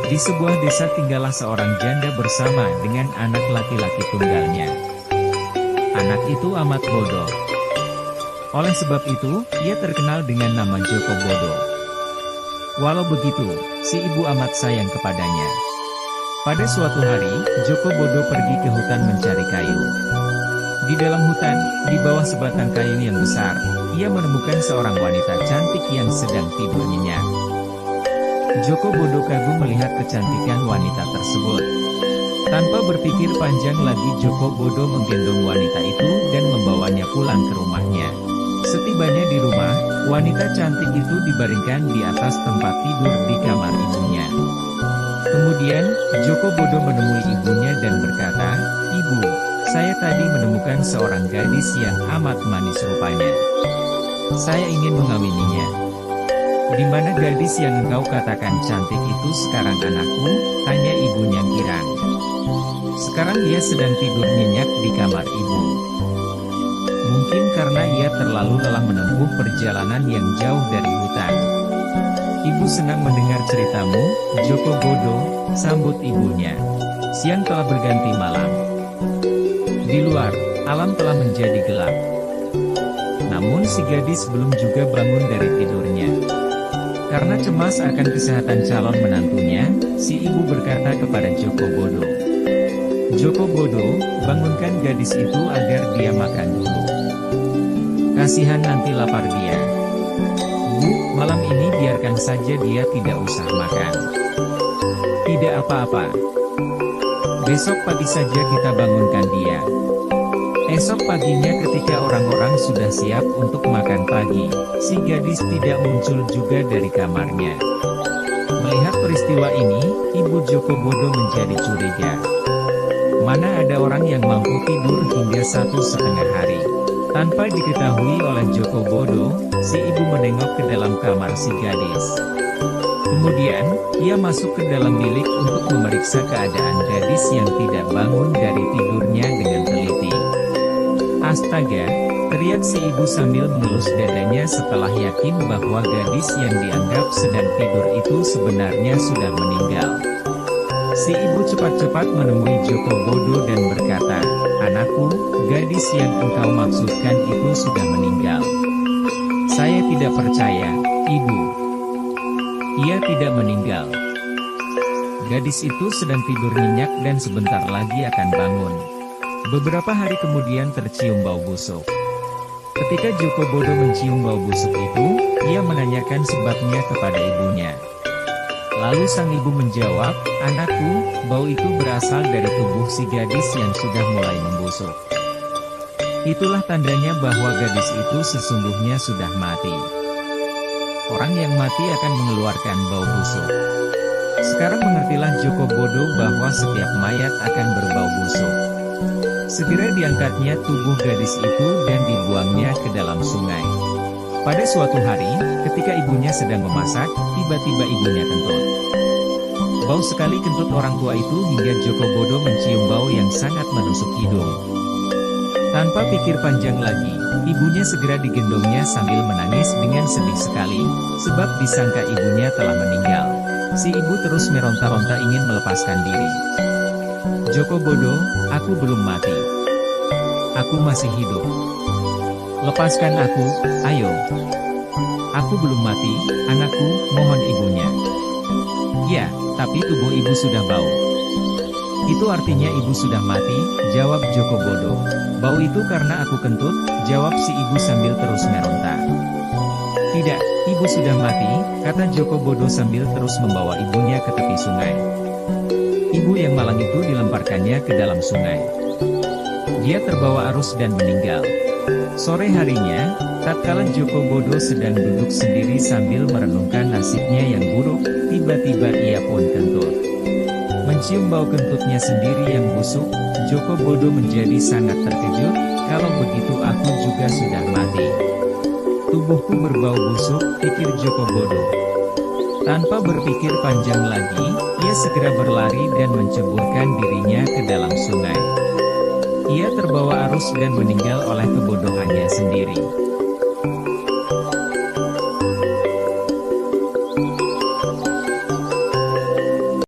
Di sebuah desa tinggallah seorang janda bersama dengan anak laki-laki tunggalnya. Anak itu amat bodoh. Oleh sebab itu, ia terkenal dengan nama Joko Bodoh. Walau begitu, si ibu amat sayang kepadanya. Pada suatu hari, Joko Bodoh pergi ke hutan mencari kayu. Di dalam hutan, di bawah sebatang kayu yang besar, ia menemukan seorang wanita cantik yang sedang tidur nyenyak. Joko Bodoh kagum melihat kecantikan wanita tersebut. Tanpa berpikir panjang lagi, Joko Bodoh menggendong wanita itu dan membawanya pulang ke rumahnya. Setibanya di rumah, wanita cantik itu dibaringkan di atas tempat tidur di kamar ibunya. Kemudian, Joko Bodoh menemui ibunya dan berkata, "Ibu, saya tadi menemukan seorang gadis yang amat manis rupanya. Saya ingin mengawininya." "Di mana gadis yang engkau katakan cantik itu sekarang anakku?" tanya ibunya girang. "Sekarang ia sedang tidur nyenyak di kamar ibu." Mungkin karena ia terlalu lelah menempuh perjalanan yang jauh dari hutan. "Ibu senang mendengar ceritamu, Joko Bodoh," sambut ibunya. "Siang telah berganti malam. Di luar, alam telah menjadi gelap." Namun si gadis belum juga bangun dari tidurnya. Karena cemas akan kesehatan calon menantunya, si ibu berkata kepada Joko Bodoh, "Joko Bodoh, bangunkan gadis itu agar dia makan dulu. Kasihan nanti lapar dia." "Bu, malam ini biarkan saja dia tidak usah makan." "Tidak apa-apa. Besok pagi saja kita bangunkan dia." Esok paginya ketika orang-orang sudah siap untuk makan pagi, si gadis tidak muncul juga dari kamarnya. Melihat peristiwa ini, ibu Joko Bodoh menjadi curiga. Mana ada orang yang mampu tidur hingga 1,5 hari. Tanpa diketahui oleh Joko Bodoh, si ibu menengok ke dalam kamar si gadis. Kemudian, ia masuk ke dalam bilik untuk memeriksa keadaan gadis yang tidak bangun dari tidurnya dengan teliti. "Astaga!" teriak si ibu sambil mengelus dadanya setelah yakin bahwa gadis yang dianggap sedang tidur itu sebenarnya sudah meninggal. Si ibu cepat-cepat menemui Joko Bodoh dan berkata, "Anakku, gadis yang engkau maksudkan itu sudah meninggal." "Saya tidak percaya, Ibu. Ia tidak meninggal. Gadis itu sedang tidur nyenyak dan sebentar lagi akan bangun." Beberapa hari kemudian tercium bau busuk. Ketika Joko Bodoh mencium bau busuk itu, ia menanyakan sebabnya kepada ibunya. Lalu sang ibu menjawab, "Anakku, bau itu berasal dari tubuh si gadis yang sudah mulai membusuk. Itulah tandanya bahwa gadis itu sesungguhnya sudah mati. Orang yang mati akan mengeluarkan bau busuk." Sekarang mengertilah Joko Bodoh bahwa setiap mayat akan berbau busuk. Segera diangkatnya tubuh gadis itu dan dibuangnya ke dalam sungai. Pada suatu hari, ketika ibunya sedang memasak, tiba-tiba ibunya kentut. Bau sekali kentut orang tua itu hingga Joko Bodoh mencium bau yang sangat menusuk hidung. Tanpa pikir panjang lagi, ibunya segera digendongnya sambil menangis dengan sedih sekali, sebab disangka ibunya telah meninggal. Si ibu terus meronta-ronta ingin melepaskan diri. "Joko Bodoh, aku belum mati. Aku masih hidup. Lepaskan aku, ayo. Aku belum mati, anakku," mohon ibunya. "Ya, tapi tubuh ibu sudah bau." "Itu artinya ibu sudah mati," jawab Joko Bodoh. "Bau itu karena aku kentut," jawab si ibu sambil terus meronta. "Tidak, ibu sudah mati," kata Joko Bodoh sambil terus membawa ibunya ke tepi sungai. Ibu yang malang itu dilemparkannya ke dalam sungai. Dia terbawa arus dan meninggal. Sore harinya, tatkala Joko Bodoh sedang duduk sendiri sambil merenungkan nasibnya yang buruk, tiba-tiba ia pun kentut. Mencium bau kentutnya sendiri yang busuk, Joko Bodoh menjadi sangat terkejut. "Kalau begitu aku juga sudah mati. Tubuhku berbau busuk," pikir Joko Bodoh. Tanpa berpikir panjang lagi, ia segera berlari dan menceburkan dirinya ke dalam sungai. Ia terbawa arus dan meninggal oleh kebodohannya sendiri.